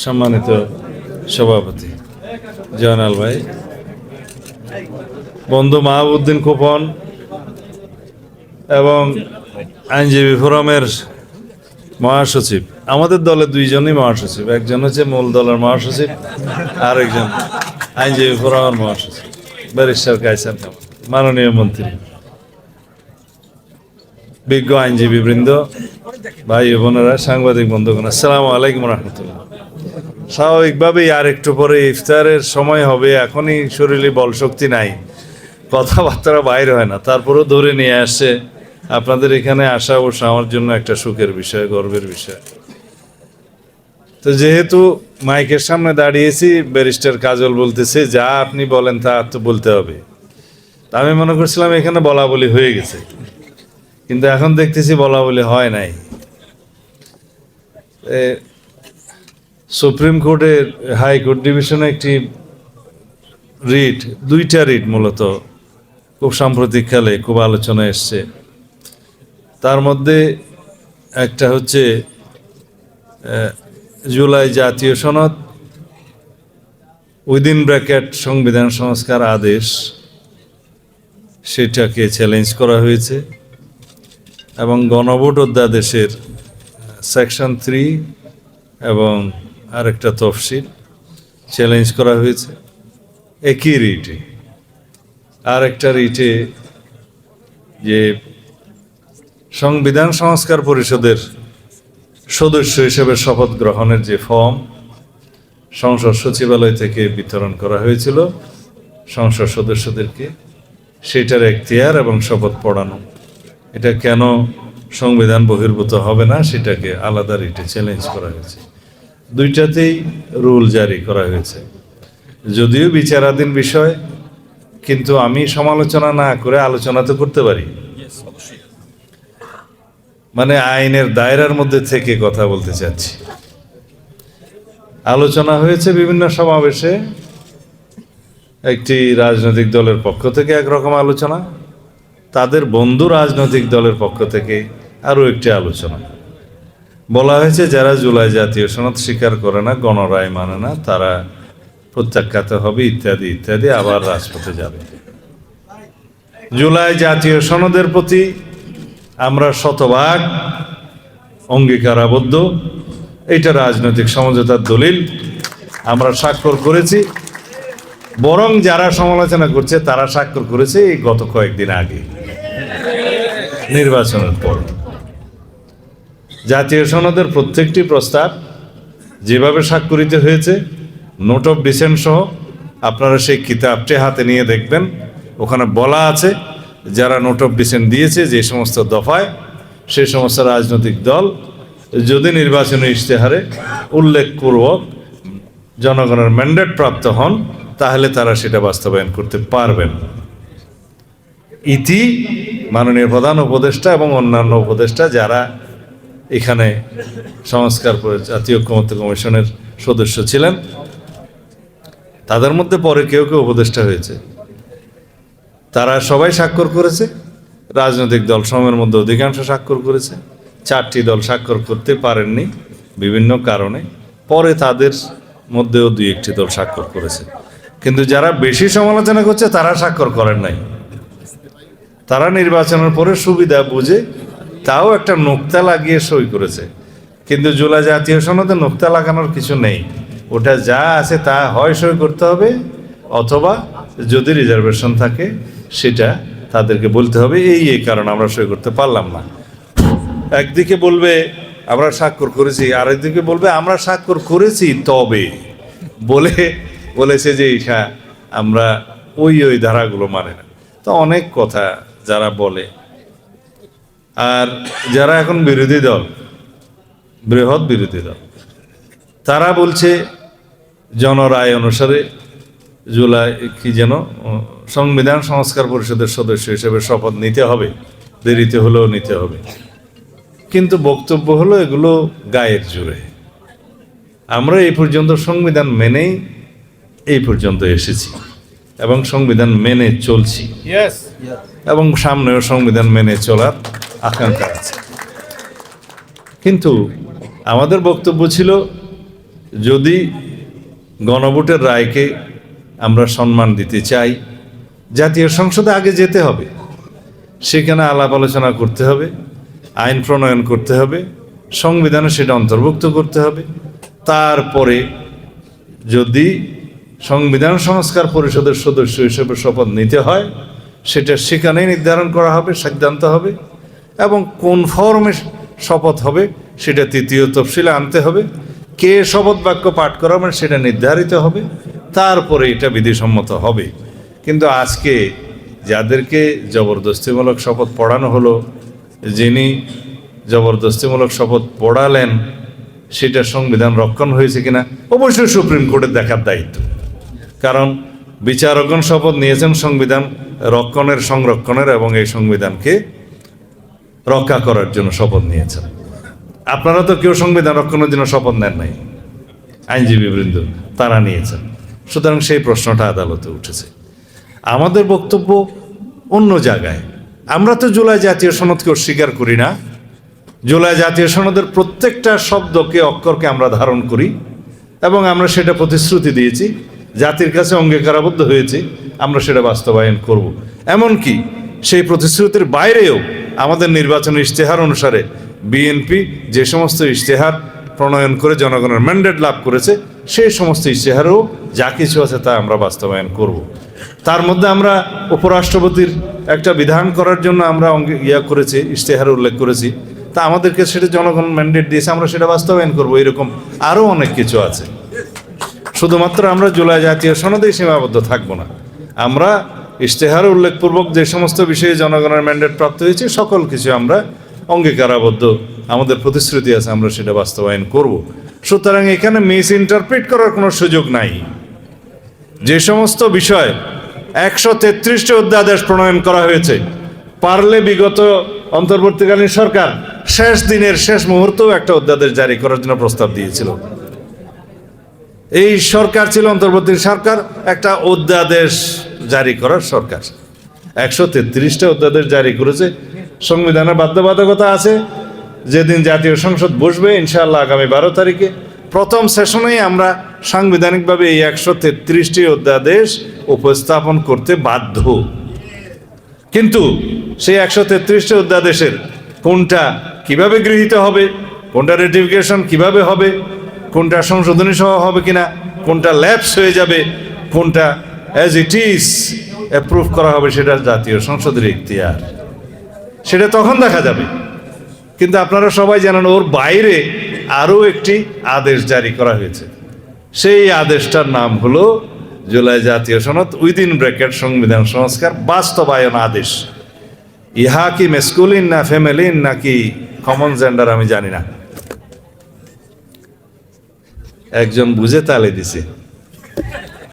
সম্মানিত সভাপতি জয়নাল ভাই, বন্ধু মাহবুদ্দিন খোকন এবং আইনজীবী ফোরামের মহাসচিব, আমাদের দলের দুইজনই মহাসচিব, একজন হচ্ছে মূল দলের মহাসচিব আর একজন আইনজীবী ফোরামের মহাসচিব ব্যারিস্টার কায়সার কামাল, মাননীয় মন্ত্রী, বিজ্ঞ আইনজীবী বৃন্দ, ভাই বোনেরা, সাংবাদিক বন্ধুগণ, আসসালামু আলাইকুম রহমতুল্লাহ। স্বাভাবিকভাবেই আর একটু পরে ইফতারের সময় হবে, এখনই শরীরে বল শক্তি নাই, কথাবার্তা বাইর হয় না, তারপরেও ধরে নিয়ে আসছে। আপনাদের এখানে আসা অবশ্য আমার জন্য একটা সুখের বিষয়, গর্বের বিষয়। তো যেহেতু মাইকের সামনে দাঁড়িয়েছি, ব্যারিস্টার কাজল বলতেছে যা আপনি বলেন তা তো বলতে হবে। আমি মনে করছিলাম এখানে বলা বলি হয়ে গেছে, কিন্তু এখন দেখতেছি বলা বলি হয় নাই। সুপ্রিম কোর্টের হাইকোর্ট ডিভিশনে একটি রিট, দুইটা রিট মূলত খুব সাম্প্রতিককালে খুব আলোচনা এসছে। তার মধ্যে একটা হচ্ছে জুলাই জাতীয় সনদ উইদিন ব্র্যাকেট সংবিধান সংস্কার আদেশ, সেটাকে চ্যালেঞ্জ করা হয়েছে এবং গণভোট অধ্যাদেশের সেকশন 3 এবং আরেকটা তফসিল চ্যালেঞ্জ করা হয়েছে একই রিটে। আর একটা রিটে যে সংবিধান সংস্কার পরিষদের সদস্য হিসেবে শপথ গ্রহণের যে ফর্ম সংসদ সচিবালয় থেকে বিতরণ করা হয়েছিল সংসদ সদস্যদেরকে, সেটার এখতিয়ার এবং শপথ পড়ানো, এটা কেন সংবিধান বহির্ভূত হবে না সেটাকে আলাদা রিটে চ্যালেঞ্জ করা হয়েছে। দুইটাতেই রুল জারি করা হয়েছে, যদিও বিচারাধীন বিষয়, কিন্তু আমি সমালোচনা না করে আলোচনা তো করতে পারি, মানে আইনের দায়রার মধ্যে থেকে কথা বলতে চাচ্ছি। আলোচনা হয়েছে বিভিন্ন সমাবেশে, একটি রাজনৈতিক দলের পক্ষ থেকে একরকম আলোচনা, তাদের বন্ধু রাজনৈতিক দলের পক্ষ থেকে আরও একটি আলোচনা। বলা হয়েছে যারা জুলাই জাতীয় সনদ স্বীকার করে না, গণরায় মানে না, তারা প্রত্যাখ্যাত হবে ইত্যাদি ইত্যাদি, আবার রাজপথে যাবে। জুলাই জাতীয় সনদের প্রতি আমরা শতভাগ অঙ্গীকারাবদ্ধ, এটা রাজনৈতিক সমঝোতার দলিল, আমরা স্বাক্ষর করেছি। বরং যারা সমালোচনা করছে তারা স্বাক্ষর করেছে এই গত কয়েকদিন আগে নির্বাচনের পর। জাতীয় সনদের প্রত্যেকটি প্রস্তাব যেভাবে স্বাক্ষরিত হয়েছে, নোট অফ ডিসেন্ট সহ, আপনারা সেই কিতাবটি হাতে নিয়ে দেখবেন, ওখানে বলা আছে যারা নোট অফ ডিসেন্ট দিয়েছে যে সমস্ত দফায়, সেই সমস্ত রাজনৈতিক দল যদি নির্বাচনী ইশতেহারে উল্লেখপূর্বক জনগণের ম্যান্ডেট প্রাপ্ত হন, তাহলে তারা সেটা বাস্তবায়ন করতে পারবেন। ইতি মাননীয় প্রধান উপদেষ্টা এবং অন্যান্য উপদেষ্টা যারা এখানে সংস্কার জাতীয় ঐকমত্য কমিশনের সদস্য ছিলেন, তাদের মধ্যে পরে কেউ কেউ উপদেষ্টা হয়েছে, তারা সবাই স্বাক্ষর করেছে। রাজনৈতিক দল সময়ের মধ্যে অধিকাংশ স্বাক্ষর করেছে, 4টি দল স্বাক্ষর করতে পারেননি বিভিন্ন কারণে, পরে তাদের মধ্যেও 2-1টি দল স্বাক্ষর করেছে। কিন্তু যারা বেশি সমালোচনা করছে তারা স্বাক্ষর করেন নাই, তারা নির্বাচনের পরে সুবিধা বুঝে তাও একটা নোক্তা লাগিয়ে সই করেছে। কিন্তু জুলাই জাতীয় সনদে নোক্তা লাগানোর কিছু নেই, ওটা যা আছে তা হয় সই করতে হবে, অথবা যদি রিজার্ভেশন থাকে সেটা তাদেরকে বলতে হবে এই কারণ আমরা সই করতে পারলাম না। একদিকে বলবে আমরা স্বাক্ষর করেছি, আরেকদিকে বলবে আমরা স্বাক্ষর করেছি তবে বলেছে যে ইহা আমরা ওই ধারাগুলো মানে না। তো অনেক কথা যারা বলে, আর যারা এখন বিরোধী দল, বৃহৎ বিরোধী দল, তারা বলছে জনরায় অনুসারে জুলাই কি যেন সংবিধান সংস্কার পরিষদের সদস্য হিসেবে শপথ নিতে হবে, দেরিতে হলেও নিতে হবে। কিন্তু বক্তব্য হলো এগুলো গায়ের জোরে। আমরা এই পর্যন্ত সংবিধান মেনেই এই পর্যন্ত এসেছি এবং সংবিধান মেনে চলছি, এবং সামনেও সংবিধান মেনে চলার আকাঙ্ক্ষা আছে। কিন্তু আমাদের বক্তব্য ছিল যদি গণভোটের রায়কে আমরা সম্মান দিতে চাই, জাতীয় সংসদে আগে যেতে হবে, সেখানে আলাপ আলোচনা করতে হবে, আইন প্রণয়ন করতে হবে, সংবিধানে সেটা অন্তর্ভুক্ত করতে হবে। তারপরে যদি সংবিধান সংস্কার পরিষদের সদস্য হিসেবে শপথ নিতে হয়, সেটা সেখানেই নির্ধারণ করা হবে, সিদ্ধান্ত হবে, এবং কোন ফর্মে শপথ হবে সেটা তৃতীয় তফসিলে আনতে হবে। কে শপথ বাক্য পাঠ করাবেন সেটা নির্ধারিত হবে, তারপরে এটা বিধিসম্মত হবে। কিন্তু আজকে যাদেরকে জবরদস্তিমূলক শপথ পড়ানো হলো, যিনি জবরদস্তিমূলক শপথ পড়ালেন, সেটা সংবিধান রক্ষণ হয়েছে কিনা অবশ্যই সুপ্রিম কোর্টের দেখার দায়িত্ব। কারণ বিচারকগণ শপথ নিয়েছেন সংবিধান রক্ষণের, সংরক্ষণের এবং এই সংবিধানকে রক্ষা করার জন্য শপথ নিয়েছেন। আপনারা তো কেউ সংবিধান রক্ষণের জন্য শপথ নেন নাই, আইনজীবীবৃন্দ তারা নিয়েছেন। সুতরাং সেই প্রশ্নটা আদালতে উঠেছে। আমাদের বক্তব্য অন্য জায়গায়। আমরা তো জুলাই জাতীয় সনদকে অস্বীকার করি না। জুলাই জাতীয় সনদের প্রত্যেকটা শব্দকে, অক্ষরকে আমরা ধারণ করি এবং আমরা সেটা প্রতিশ্রুতি দিয়েছি, জাতির কাছে অঙ্গীকারাবদ্ধ হয়েছি, আমরা সেটা বাস্তবায়ন করব। এমনকি সেই প্রতিশ্রুতির বাইরেও আমাদের নির্বাচনী ইশতেহার অনুসারে বিএনপি যে সমস্ত ইশতেহার প্রণয়ন করে জনগণের ম্যান্ডেট লাভ করেছে, সেই সমস্ত ইশতেহারেও যা কিছু আছে তা আমরা বাস্তবায়ন করব। তার মধ্যে আমরা উপরাষ্ট্রপতির একটা বিধান করার জন্য আমরা করেছি, ইশতেহারে উল্লেখ করেছি। তা আমাদেরকে সেটা জনগণ ম্যান্ডেট দিয়েছে, আমরা সেটা বাস্তবায়ন করব। এরকম আরও অনেক কিছু আছে। শুধুমাত্র আমরা জুলাই জাতীয় সনদেই সীমাবদ্ধ থাকবো না। আমরা ইশতেহারে উল্লেখপূর্বক যে সমস্ত বিষয়ে জনগণের ম্যান্ডেট প্রাপ্ত হয়েছে, সকল কিছু আমরা অঙ্গীকারাবদ্ধ, আমাদের প্রতিশ্রুতি আছে, আমরা সেটা বাস্তবায়ন করব। সুতরাং এখানে মিস ইন্টারপ্রিট করার কোনো সুযোগ নাই। যে সমস্ত বিষয় 133টি অধ্যাদেশ প্রণয়ন করা হয়েছে, পারলে বিগত অন্তর্বর্তীকালীন সরকার শেষ দিনের শেষ মুহূর্তেও একটা অধ্যাদেশ জারি করার জন্য প্রস্তাব দিয়েছিল। এই সরকার ছিল অন্তর্বর্তী সরকার, একটা অধ্যাদেশ জারি করার সরকার। 133টা অধ্যাদেশ জারি করেছে। সংবিধানের বাধ্যবাধকতা আছে, যেদিন জাতীয় সংসদ বসবে ইনশাআল্লাহ আগামী 12 তারিখে, প্রথম সেশনেই আমরা সাংবিধানিকভাবে এই 133টি অধ্যাদেশ উপস্থাপন করতে বাধ্য। কিন্তু সেই 133টি অধ্যাদেশের কোনটা কিভাবে গৃহীত হবে, কোনটা রেটিফিকেশন কিভাবে হবে, কোনটা সংশোধনী সহ হবে কিনা, কোনটা ল্যাপস হয়ে যাবে, কোনটা অ্যাজ ইট ইজ অ্যাপ্রুভ করা হবে, সেটা জাতীয় সংসদের ইখতিয়ার, সেটা তখন দেখা যাবে। কিন্তু আপনারা সবাই জানেন ওর বাইরে আরও একটি আদেশ জারি করা হয়েছে। সেই আদেশটার নাম হলো জুলাই জাতীয় সনদ উইদিন ব্র্যাকেট সংবিধান সংস্কার বাস্তবায়ন আদেশ। ইহা কি মেসকুলিন না ফ্যামিলিন নাকি কমন জেন্ডার আমি জানি না, একজন বুঝে তালে দিছে।